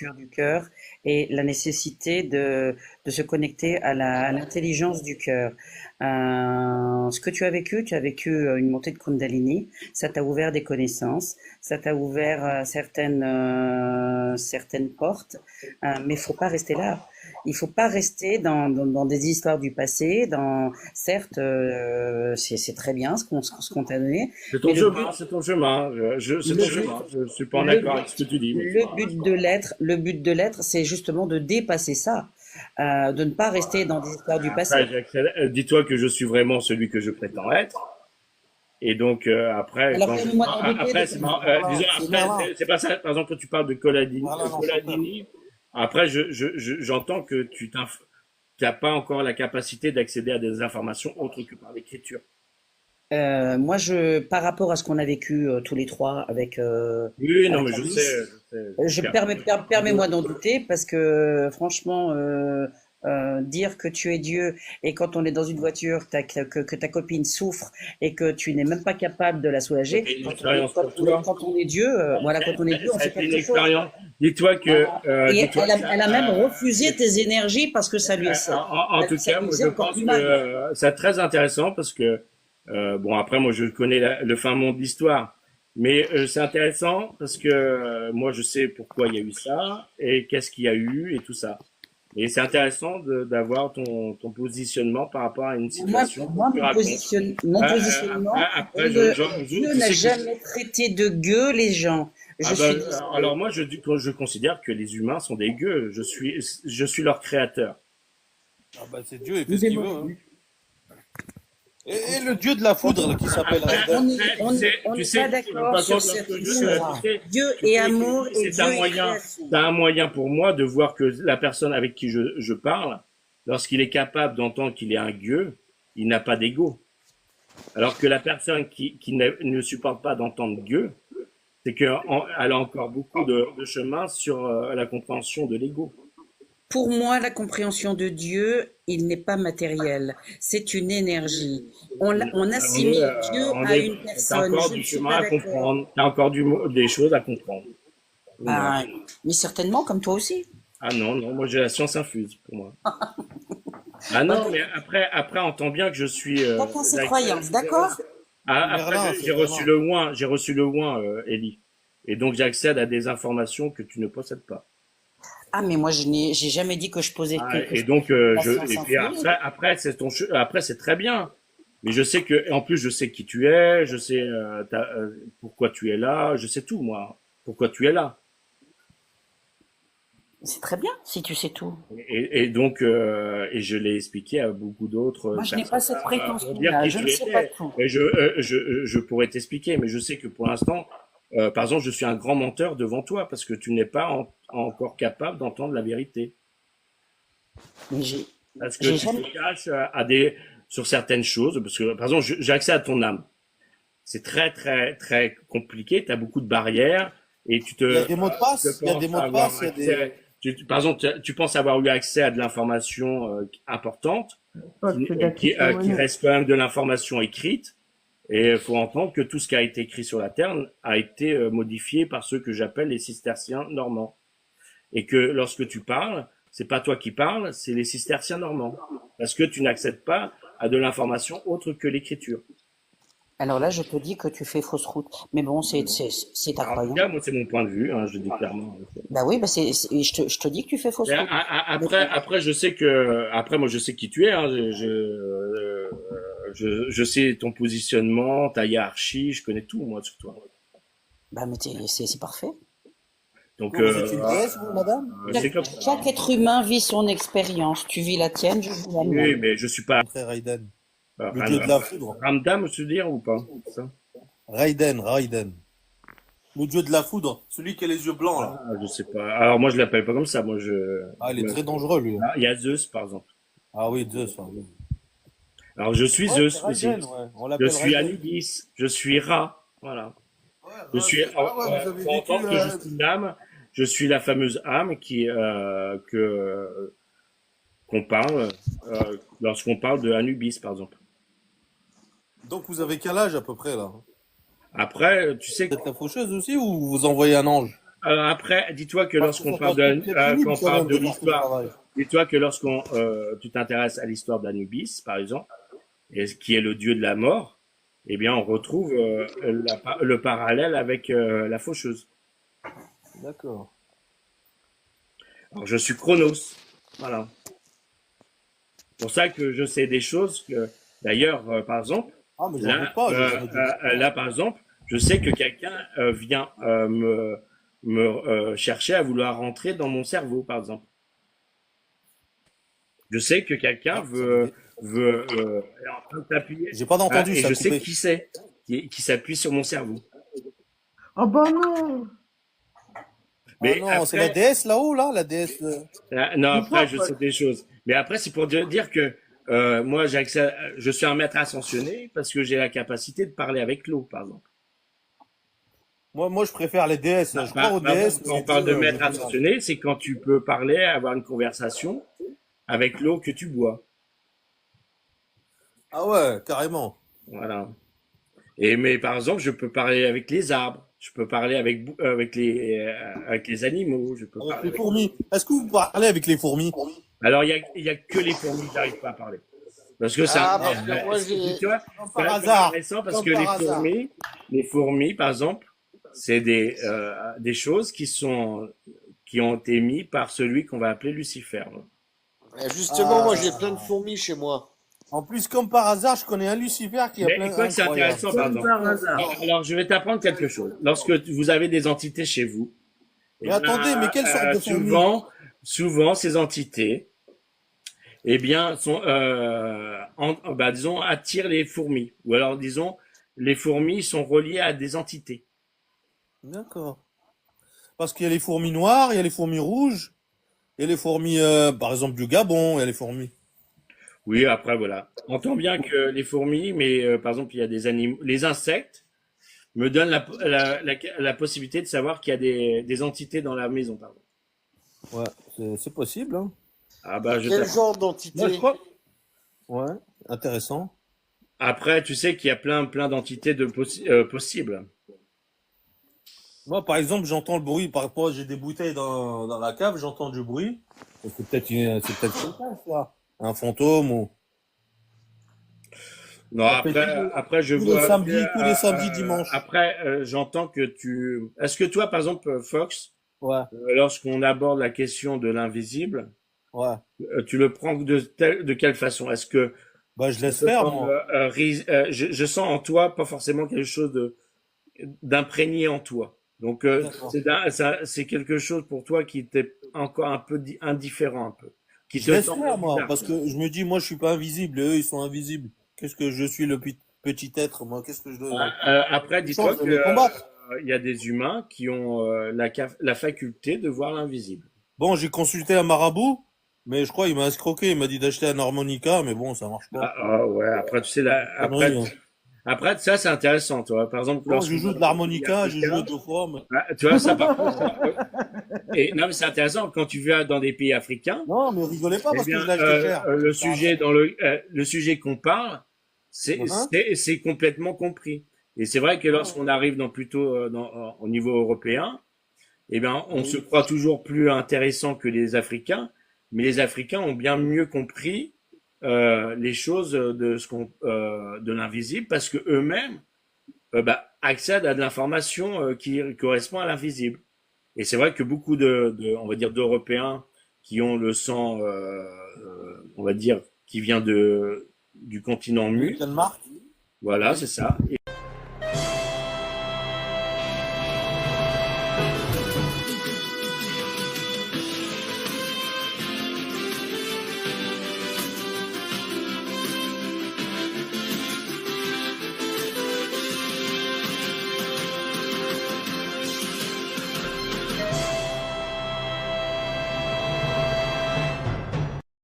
l'ouverture du cœur et la nécessité de se connecter à l'intelligence du cœur. Ce que tu as vécu une montée de Kundalini, ça t'a ouvert des connaissances, ça t'a ouvert certaines portes, mais il faut pas rester là. Il faut pas rester dans des histoires du passé. Certes, c'est très bien ce qu'on t'a donné, C'est ton mais le but, chemin, c'est ton chemin. C'est ton le but, chemin. Je suis pas en le accord but, avec ce que tu dis, mais le but de l'être, c'est justement de dépasser ça, de ne pas rester dans des histoires du passé. après, dis-toi que je suis vraiment celui que je prétends être. Et donc après, Alors permets-moi d'en douter de après, ton. disons C'est après, Merlin. c'est pas ça. Par exemple, quand tu parles de Merlin dans son père. Coladini, après, j'entends que tu n'as pas encore la capacité d'accéder à des informations autres que par l'écriture. Moi, par rapport à ce qu'on a vécu tous les trois Oui, non, mais avec Alice, je sais. permets-moi d'en douter parce que franchement, dire que tu es Dieu et quand on est dans une voiture, que ta copine souffre et que tu n'es même pas capable de la soulager, C'était une expérience pour toi. quand on est Dieu, voilà, quand on est Dieu, on Ça a fait été une quelque chose. expérience. Dis-toi que, Voilà. Et dis-toi que, elle a même refusé tes énergies parce que en tout ça cas, lui moi, faisait je encore pense plus que mal. c'est très intéressant parce que, bon, après, moi, je connais le fin mot de l'histoire, mais c'est intéressant parce que moi, je sais pourquoi il y a eu ça et qu'est-ce qu'il y a eu et tout ça. Et c'est intéressant d'avoir ton positionnement par rapport à une situation que Moi, tu racontes. mon positionnement, Après, Dieu tu n'a sais que jamais traité de gueux les gens. Je ah ben, suis désolée. alors moi, je considère que les humains sont des gueux. Je suis leur créateur. Ah bah c'est Dieu, il fait Nous ce qu'il aimons- veut. Hein. Et le dieu de la foudre là, qui s'appelle Après, Raiden. après, On tu n'est pas sais, d'accord par sur contre, cette lorsque histoire. Dieu tu est sais que amour et c'est Dieu un est moyen, création. c'est un moyen pour moi de voir que la personne avec qui je parle, lorsqu'il est capable d'entendre qu'il est un gueux, il n'a pas d'ego. Alors que la personne qui ne supporte pas d'entendre gueux, c'est qu'elle a encore beaucoup de chemin sur la compréhension de l'ego. Pour moi, la compréhension de Dieu, il n'est pas matériel. C'est une énergie. On assimile Dieu à une T'as personne. encore Je ne du suis chemin pas à d'accord. comprendre, t'as encore des choses à comprendre. Moi. Ben, mais certainement, comme toi aussi. Ah non, non, moi j'ai la science infuse pour moi. Ah Moi, non, mais après, entend bien que je suis. chacun ses croyances, d'accord? Après, Merlin, j'ai c'est reçu Merlin. le oin, Ellie. Et donc j'accède à des informations que tu ne possèdes pas. Ah, mais moi, j'ai jamais dit que je posais Ah, que et je donc possédais la et science puis infuse. après après c'est très bien. Mais je sais que, et en plus je sais qui tu es, je sais pourquoi tu es là, je sais tout moi. Pourquoi tu es là. C'est très bien si tu sais tout. Et donc, et je l'ai expliqué à beaucoup d'autres Moi, je n'ai pas personnes cette pour dire prétention-là. qui Je ne tu sais pas étais. tout. Et je pourrais t'expliquer, mais je sais que pour l'instant, par exemple, je suis un grand menteur devant toi parce que tu n'es pas encore capable d'entendre la vérité. Mais Parce que j'ai tu jamais. te caches sur certaines choses. Parce que, par exemple, j'ai accès à ton âme. C'est très, très, très compliqué. Tu as beaucoup de barrières et Il y a des mots de tu passe, il y a des penses mots de avoir passe, il y a accès. des. Par exemple, tu penses avoir eu accès à de l'information importante Oh, tu dois te qui témoigner. reste quand même de l'information écrite. Et il faut entendre que tout ce qui a été écrit sur la Terre a été modifié par ceux que j'appelle les cisterciens normands. Et que lorsque tu parles, c'est pas toi qui parles, c'est les cisterciens normands. Parce que tu n'accèdes pas à de l'information autre que l'écriture. Alors là, je te dis que tu fais fausse route. Mais bon, c'est ta Alors, en tout croyance. cas, moi, c'est mon point de vue, hein, je le dis clairement. Bah oui, bah je te dis que tu fais fausse Mais route. Mais après, après, moi, je sais qui tu es. Hein, je sais ton positionnement, ta hiérarchie, je connais tout, moi, sur toi. bah, mais c'est parfait. Donc, Quoi, vous êtes une déesse, vous, madame? c'est comme ça. Chaque être humain vit son expérience. Tu vis la tienne, je vis la Oui, mienne. mais je suis pas Mon frère Raiden. Le dieu de Ram- la foudre. Ramdam, se dire ou pas? C'est ça. Raiden. Le dieu de la foudre. Celui qui a les yeux blancs, là. Ah, je sais pas. Alors moi, je l'appelle pas comme ça. Moi, Ah, il est très dangereux, lui. Ah, il y a Zeus, par exemple. Ah oui, Zeus. Ah, oui. Alors je suis Ouais, c'est Zeus aussi. Raiden, ouais. On Je l'appelle suis Raiden. Anubis. Je suis Ra. Voilà. Ouais, Je suis. ah ouais, vous avez Faut vécu. entendre que je suis une âme. Je suis la fameuse âme qu'on parle lorsqu'on parle de Anubis, par exemple. Donc vous avez quel âge à peu près là? Après, tu sais, Vous êtes la faucheuse aussi ou vous envoyez un ange? après, dis-toi que Parce que lorsqu'on ça parle doit être très pénible qu'on quand parle même de de voir ton l'histoire, travail. dis-toi que lorsqu'on tu t'intéresses à l'histoire d'Anubis, par exemple, et qui est le dieu de la mort, eh bien, on retrouve le parallèle avec la faucheuse. D'accord. Alors, je suis Chronos. Voilà. C'est pour ça que je sais des choses que, d'ailleurs, par exemple, Ah, mais j'en doute pas, j'en ai doute pas. là, par exemple, je sais que quelqu'un vient me chercher à vouloir rentrer dans mon cerveau, par exemple. Je sais que quelqu'un Ah, ça veut dire. est en train de s'appuyer, J'ai pas entendu, et ça a je sais coupé. qui c'est, qui s'appuie sur mon cerveau. Oh bah non! Ah Mais non, c'est la après, déesse là-haut, là, la déesse. non, Du après, coup, je sais des choses. Mais après, c'est pour dire que moi, j'ai accès, je suis un maître ascensionné parce que j'ai la capacité de parler avec l'eau, par exemple. Moi, je préfère les déesses. Je crois aux Par déesses, exemple, quand mais on parle de Dieu, j'ai maître du mal. ascensionné, c'est quand tu peux parler, avoir une conversation avec l'eau que tu bois. Ah ouais, carrément. Voilà. Et mais par exemple, je peux parler avec les arbres, je peux parler avec les animaux, je peux Avec parler les avec. fourmis. Est-ce que vous parlez avec les fourmis? Alors il y a que les fourmis que j'arrive pas à parler parce que ça, Ah, parce que moi, dis-toi, Comme c'est par hasard. intéressant parce Comme que par hasard. les fourmis par exemple, c'est des choses qui ont été mises par celui qu'on va appeler Lucifer. justement, moi, j'ai plein de Ah. fourmis chez moi. En plus, comme par hasard, je connais un Lucifer qui a Mais plein quoi que c'est incroyable. intéressant par comme exemple. par hasard. Alors je vais t'apprendre quelque chose. Lorsque vous avez des entités chez vous, eh Mais bien, attendez, mais quelle sorte de fourmis? souvent, ces entités, eh bien, disons, attirent les fourmis. Ou alors, disons, les fourmis sont reliées à des entités. D'accord. Parce qu'il y a les fourmis noires, il y a les fourmis rouges, il y a les fourmis, par exemple, du Gabon, il y a les fourmis. Oui, après, voilà. On entend bien que les fourmis, mais par exemple, il y a des animaux, les insectes me donnent la possibilité de savoir qu'il y a des entités dans la maison, pardon. Ouais, c'est possible, hein. Ah bah, je Quel t'apprends. genre Moi, je d'entité? crois. Ouais, intéressant. Après, tu sais qu'il y a plein d'entités possibles. Moi, par exemple, j'entends le bruit. Par rapport, j'ai des bouteilles dans la cave, j'entends du bruit. Et c'est peut-être quelqu'un, ça. Un fantôme ou. Non, Ça fait après, je tous les vois que, samedis, tous les samedis, dimanches. après, j'entends que est-ce que toi, par exemple, Fox, Ouais, lorsqu'on aborde la question de l'invisible, ouais. tu le prends de quelle façon? Est-ce que Bah, je ça laisse te faire, semble, moi. je sens en toi pas forcément quelque chose d'imprégné en toi. Donc, D'accord. c'est quelque chose pour toi qui était encore un peu indifférent un peu, qui Je te laisse semble faire, moi, bizarre. parce que je me dis, moi, je suis pas invisible, et eux, ils sont invisibles. Qu'est-ce que je suis, le petit être, moi? Qu'est-ce que je dois. Après, Une dis-toi chance de que les combattre. il y a des humains qui ont la faculté de voir l'invisible. Bon, j'ai consulté un marabout, mais je crois il m'a escroqué. Il m'a dit d'acheter un harmonica, mais bon, ça marche pas. Ouais. Après, tu sais, Connerie, hein. après, ça, c'est intéressant, tu vois. Par exemple, Bon, je lorsqu'on joue va de dans les pays l'harmonica, j'ai joué africains, deux fois, mais. tu vois, ça, par contre, et non, mais c'est intéressant quand tu vas dans des pays africains, Non, mais rigolez pas eh parce que bien, je l'ai acheté cher. le sujet qu'on parle, Hein. c'est complètement compris. Et c'est vrai que lorsqu'on arrive plutôt au niveau européen, eh bien, on se Oui. croit toujours plus intéressant que les Africains, mais les Africains ont bien mieux compris les choses de l'invisible parce que eux-mêmes accèdent à de l'information qui correspond à l'invisible. Et c'est vrai que beaucoup on va dire, d'Européens qui ont le sang, on va dire, qui vient du continent Oui, mu, quelle marque? voilà, Oui. c'est ça.